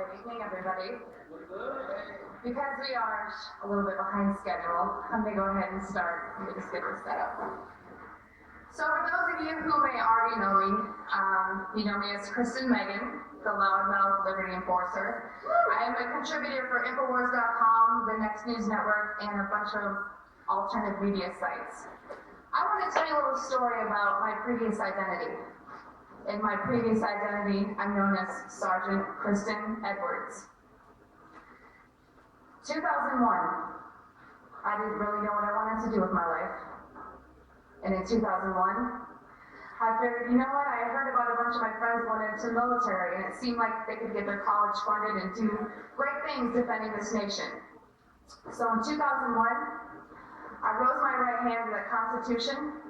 Good evening, everybody. Because we are a little bit behind schedule, I'm going to go ahead and start. Let me just get this set up. So for those of you who may already know me, you know me as Kristen Meghan, the loudmouth liberty enforcer. I am a contributor for Infowars.com, the Next News Network, and a bunch of alternative media sites. I want to tell you a little story about my previous identity. In my previous identity, I'm known as Sergeant Kristen Edwards. 2001, I didn't really know what I wanted to do with my life. And in 2001, I figured, you know what, I heard about a bunch of my friends going into the military, and it seemed like they could get their college funded and do great things defending this nation. So in 2001, I rose my right hand to the Constitution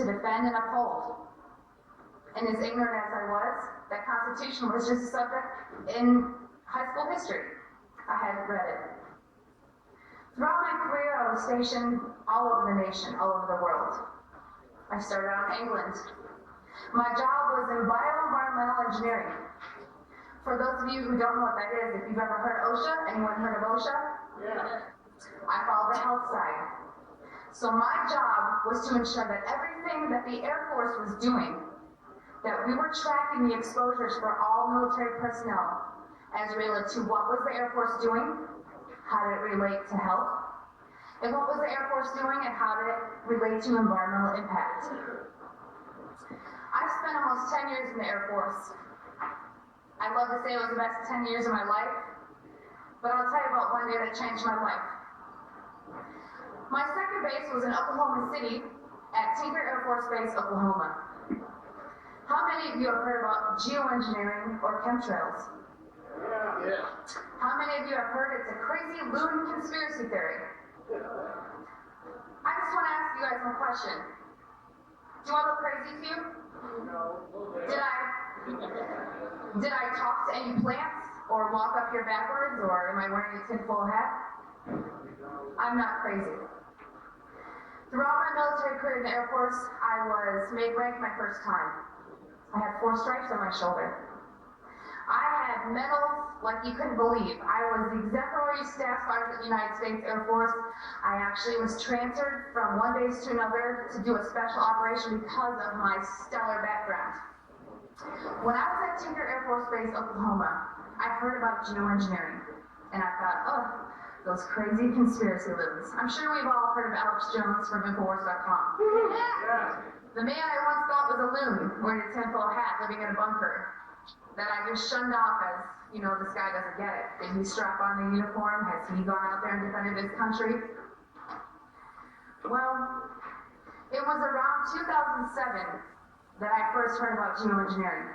to defend and uphold. And as ignorant as I was, that Constitution was just a subject in high school history. I hadn't read it. Throughout my career, I was stationed all over the nation, all over the world. I started out in England. My job was in bioenvironmental engineering. For those of you who don't know what that is, if you've ever heard of OSHA, anyone heard of OSHA? Yeah. I follow the health side. So my job was to ensure that everything that the Air Force was doing, that we were tracking the exposures for all military personnel as related to what was the Air Force doing, how did it relate to health, and what was the Air Force doing and how did it relate to environmental impact. I spent almost 10 years in the Air Force. I'd love to say it was the best 10 years of my life, but I'll tell you about one day that changed my life. My second base was in Oklahoma City at Tinker Air Force Base, Oklahoma. How many of you have heard about GeoEngineering or chemtrails? Yeah. How many of you have heard it's a crazy loon conspiracy theory? I just want to ask you guys one question. Do I look crazy to you? No. Did I talk to any plants or walk up here backwards, or am I wearing a tinfoil hat? I'm not crazy. Throughout my military career in the Air Force, I was made rank my first time. I had 4 stripes on my shoulder. I had medals like you couldn't believe. I was the exemplary staff sergeant of the United States Air Force. I actually was transferred from one base to another to do a special operation because of my stellar background. When I was at Tinker Air Force Base, Oklahoma, I heard about geoengineering, and I thought, oh, those crazy conspiracy loons. I'm sure we've all heard of Alex Jones from Infowars.com. Yeah. The man I once thought was a loon, wearing a tinfoil hat, living in a bunker, that I just shunned off as, you know, this guy doesn't get it. Did he strap on the uniform? Has he gone out there and defended his country? Well, it was around 2007 that I first heard about geoengineering.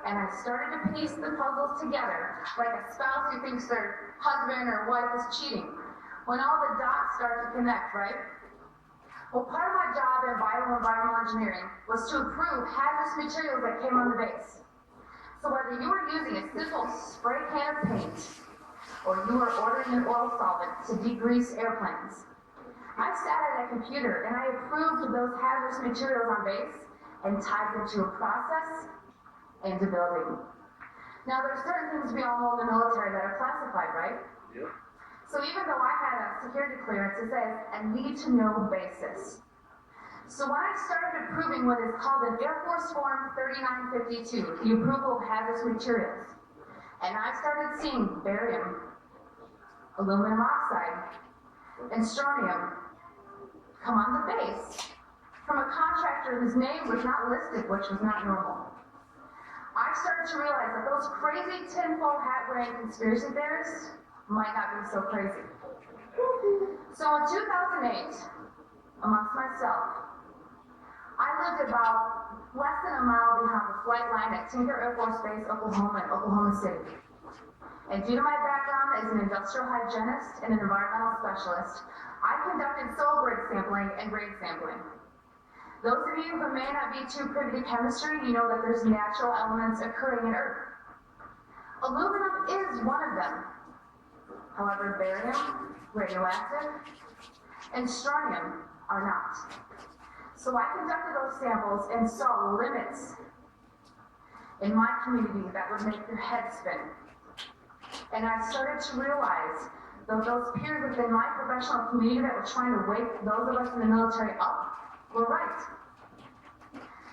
And I started to piece the puzzles together, like a spouse who thinks their husband or wife is cheating, when all the dots start to connect, right? Well, part of my job in bioenvironmental engineering was to approve hazardous materials that came on the base. So whether you were using a simple spray can of paint, or you were ordering an oil solvent to degrease airplanes, I sat at a computer and I approved those hazardous materials on base and tied them to a process and a building. Now, there are certain things we all know in the military that are classified, right? Yep. So even though I had a security clearance, it says a need-to-know basis. So when I started approving what is called an Air Force Form 3952, the approval of hazardous materials, and I started seeing barium, aluminum oxide, and strontium come on the base from a contractor whose name was not listed, which was not normal. I started to realize that those crazy tinfoil hat-wearing conspiracy theorists might not be so crazy. So in 2008, amongst myself, I lived about less than a mile behind the flight line at Tinker Air Force Base, Oklahoma, in Oklahoma City. And due to my background as an industrial hygienist and an environmental specialist, I conducted soil grade sampling and grade sampling. Those of you who may not be too privy to chemistry, you know that there's natural elements occurring in Earth. Aluminum is one of them. However, barium, radioactive, and strontium are not. So I conducted those samples and saw limits in my community that would make your head spin. And I started to realize that those peers within my professional community that were trying to wake those of us in the military up were right.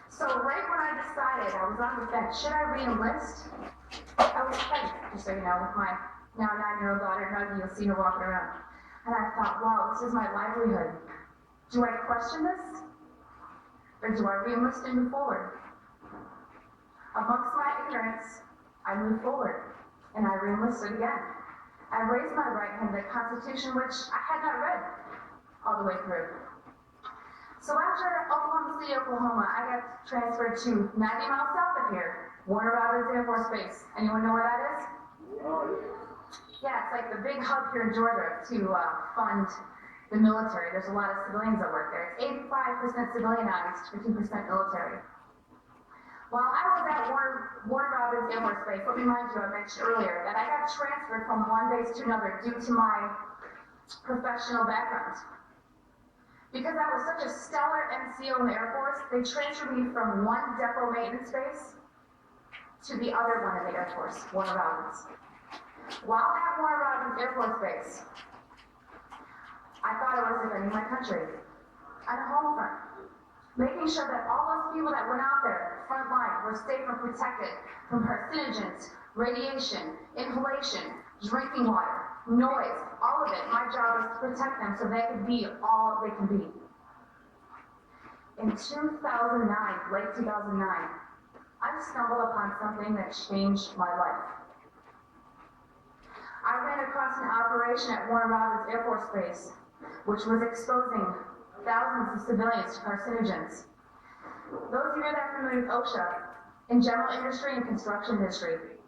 So right when I decided, I was on the fence, should I re-enlist? I was pregnant, just so you know, with my now 9-year-old daughter, Nuggie. You'll see her walking around. And I thought, wow, this is my livelihood. Do I question this? Or do I re-enlist and move forward? Amongst my ignorance, I moved forward, and I re-enlisted again. I raised my right hand to the Constitution, which I had not read all the way through. So after Oklahoma City, Oklahoma, I got transferred to 90 miles south of here, Warner Robins Air Force Base. Anyone know where that is? Yeah, it's like the big hub here in Georgia to fund the military. There's a lot of civilians that work there. It's 85% civilianized, 15% military. While I was at Warner Robins Air Force Base, let me remind you, I mentioned earlier that I got transferred from one base to another due to my professional background. Because I was such a stellar NCO in the Air Force, they transferred me from one depot maintenance base to the other one in the Air Force, Warner Robins. While at Warner Robins Air Force Base, I thought I was defending my country at a home front, making sure that all those people that went out there, front line, were safe and protected from carcinogens, radiation, inhalation, drinking water, noise, all of it. My job was to protect them so they could be all they can be. In 2009, late 2009, I stumbled upon something that changed my life. I ran across an operation at Warner Robins Air Force Base, which was exposing thousands of civilians to carcinogens. Those of you that are familiar with OSHA, in general industry and construction industry,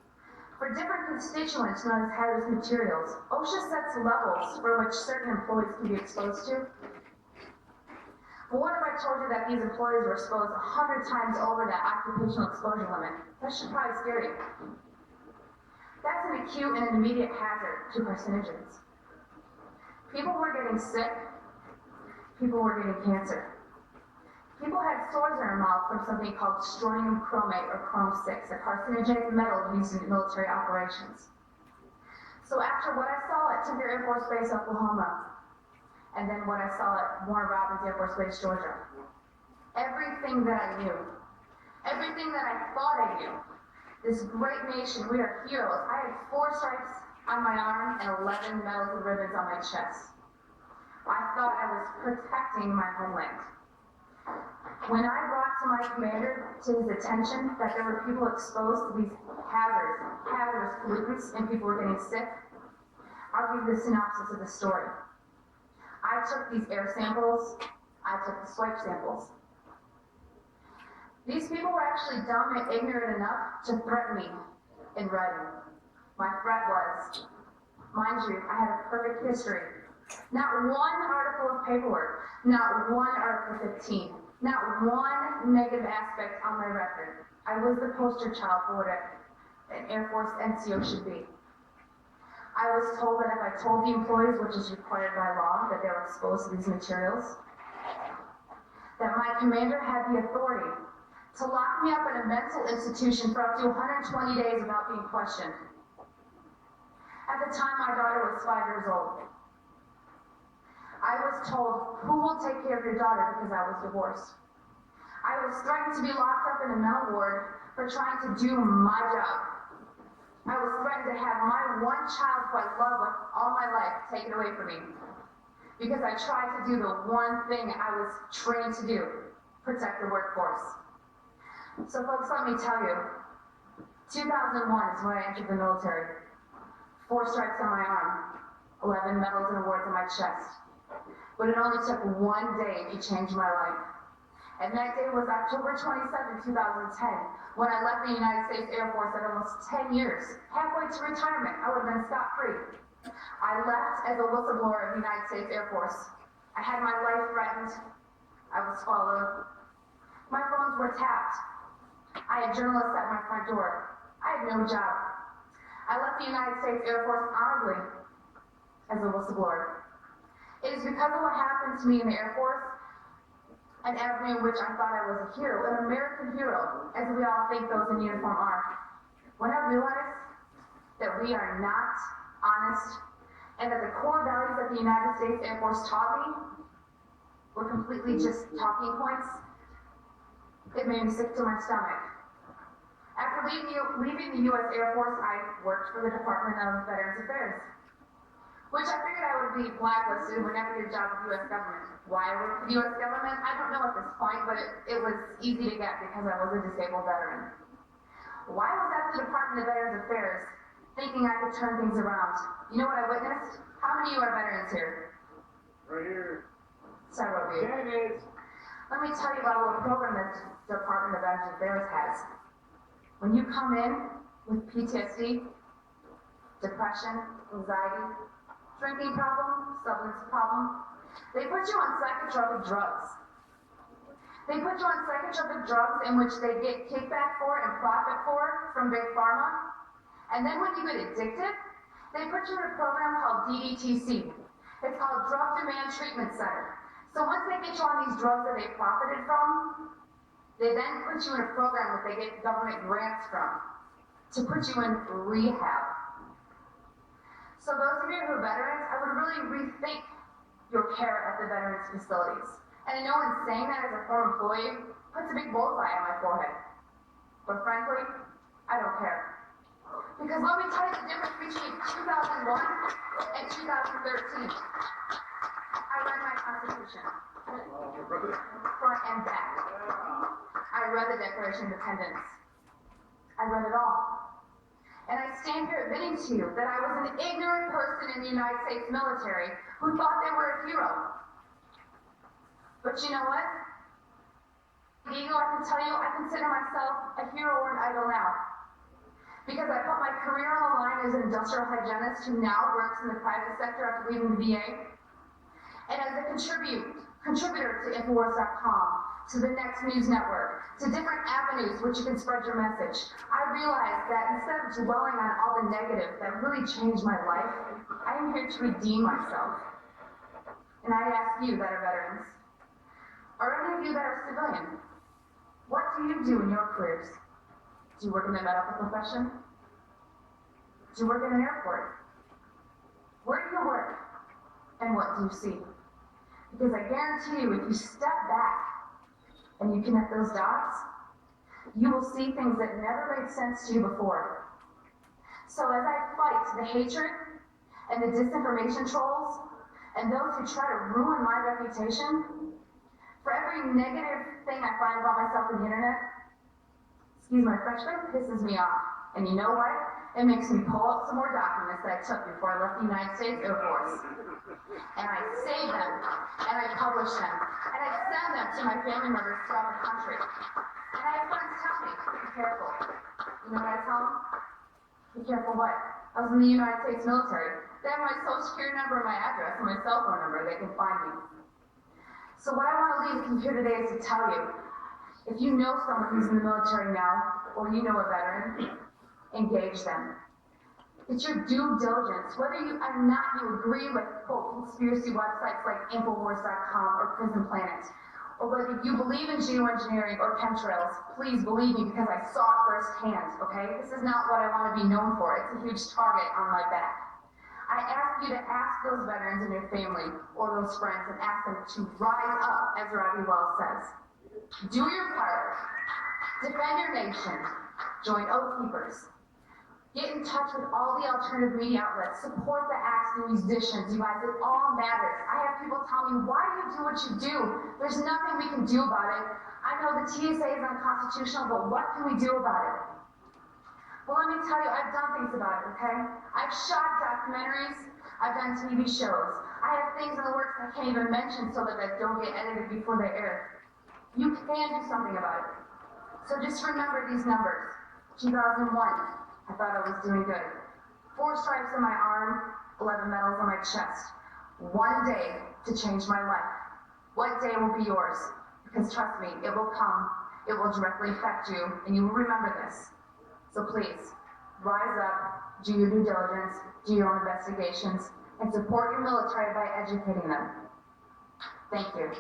for different constituents known as hazardous materials, OSHA sets levels for which certain employees can be exposed to. But what if I told you that these employees were exposed 100 times over that occupational exposure limit? That should probably scare you. That's an acute and an immediate hazard to carcinogens. People were getting sick. People were getting cancer. People had sores in their mouth from something called strontium chromate or chrome-6, a carcinogenic metal used in military operations. So after what I saw at Tinker Air Force Base, Oklahoma, and then what I saw at Warner Robins Air Force Base, Georgia, everything that I knew, everything that I thought I knew, this great nation, we are heroes. I had 4 stripes on my arm and 11 medals and ribbons on my chest. I thought I was protecting my homeland. When I brought to my commander to his attention that there were people exposed to these hazardous pollutants, and people were getting sick, I'll give you the synopsis of the story. I took these air samples, I took the swipe samples. These people were actually dumb and ignorant enough to threaten me in writing. My threat was, mind you, I had a perfect history. Not one article of paperwork, not one Article 15, not one negative aspect on my record. I was the poster child for what an Air Force NCO should be. I was told that if I told the employees, which is required by law, that they were exposed to these materials, that my commander had the authority to lock me up in a mental institution for up to 120 days without being questioned. At the time, my daughter was 5 years old. I was told, who will take care of your daughter because I was divorced? I was threatened to be locked up in a mental ward for trying to do my job. I was threatened to have my one child who I love with all my life taken away from me because I tried to do the one thing I was trained to do, protect the workforce. So folks, let me tell you, 2001 is when I entered the military. 4 stripes on my arm, 11 medals and awards on my chest. But it only took one day to change my life. And that day was October 27, 2010, when I left the United States Air Force at almost 10 years, halfway to retirement. I would have been scot-free. I left as a whistleblower of the United States Air Force. I had my life threatened. I was followed. My phones were tapped. I had journalists at my front door. I had no job. I left the United States Air Force honorably as a whistleblower. It is because of what happened to me in the Air Force, an avenue in which I thought I was a hero, an American hero, as we all think those in uniform are. When I realized that that we are not honest, and that the core values that the United States Air Force taught me were completely just talking points, it made me sick to my stomach. After leaving the U.S. Air Force, I worked for the Department of Veterans Affairs, which I figured I would be blacklisted and would never get a job with the U.S. government. Why I worked for the U.S. government, I don't know at this point, but it was easy to get because I was a disabled veteran. Why I was at the Department of Veterans Affairs, thinking I could turn things around. You know what I witnessed? How many of you are veterans here? Right here. Several of you. Candidates. Let me tell you about a little program that the Department of Veterans Affairs has. When you come in with PTSD, depression, anxiety, drinking problem, substance problem, they put you on psychotropic drugs. They put you on psychotropic drugs in which they get kickback for and profit for from Big Pharma. And then when you get addicted, they put you in a program called DDTC. It's called Drug Demand Treatment Center. So once they get you on these drugs that they profited from, they then put you in a program that they get government grants from to put you in rehab. So those of you who are veterans, I would really rethink your care at the veterans facilities. And I know in saying that as a former employee, puts a big bullseye on my forehead. But frankly, I don't care. Because let me tell you the difference between 2001 and 2013. I read my Constitution, front and back. I read the Declaration of Independence. I read it all. And I stand here admitting to you that I was an ignorant person in the United States military who thought they were a hero. But you know what? Ego, I can tell you, I consider myself a hero or an idol now. Because I put my career on the line as an industrial hygienist who now works in the private sector after leaving the VA. And as a contributor to Infowars.com, to the Next News Network, to different avenues which you can spread your message, I realized that instead of dwelling on all the negative that really changed my life, I am here to redeem myself. And I ask you that are veterans, or any of you that are civilian, what do you do in your careers? Do you work in the medical profession? Do you work in an airport? Where do you work? And what do you see? Because I guarantee you, if you step back and you connect those dots, you will see things that never made sense to you before. So as I fight the hatred and the disinformation trolls and those who try to ruin my reputation, for every negative thing I find about myself on the internet, excuse my French, but it pisses me off. And you know what? It makes me pull up some more documents that I took before I left the United States Air Force. And I save them, and I publish them, and I send them to my family members throughout the country. And I have friends tell me, be careful. You know what I tell them? Be careful what? I was in the United States military. They have my social security number and my address and my cell phone number. They can find me. So what I want to leave with you here today is to tell you, if you know someone who's in the military now, or you know a veteran, engage them. It's your due diligence. Whether you or not you agree with, quote, conspiracy websites like Infowars.com or Prison Planet, or whether you believe in GeoEngineering or chemtrails, please believe me because I saw it firsthand, okay? This is not what I want to be known for. It's a huge target on my back. I ask you to ask those veterans and your family or those friends and ask them to rise up, as Robbie Wells says. Do your part. Defend your nation. Join Oath Keepers. Get in touch with all the alternative media outlets. Support the acts and musicians. You guys, it all matters. I have people tell me, why do you do what you do? There's nothing we can do about it. I know the TSA is unconstitutional, but what can we do about it? Well, let me tell you, I've done things about it, okay? I've shot documentaries. I've done TV shows. I have things in the works I can't even mention so that they don't get edited before they air. You can do something about it. So just remember these numbers. 2001, I thought I was doing good. 4 stripes on my arm, 11 medals on my chest. One day to change my life. What day will be yours? Because trust me, it will come. It will directly affect you, and you will remember this. So please, rise up, do your due diligence, do your own investigations, and support your military by educating them. Thank you.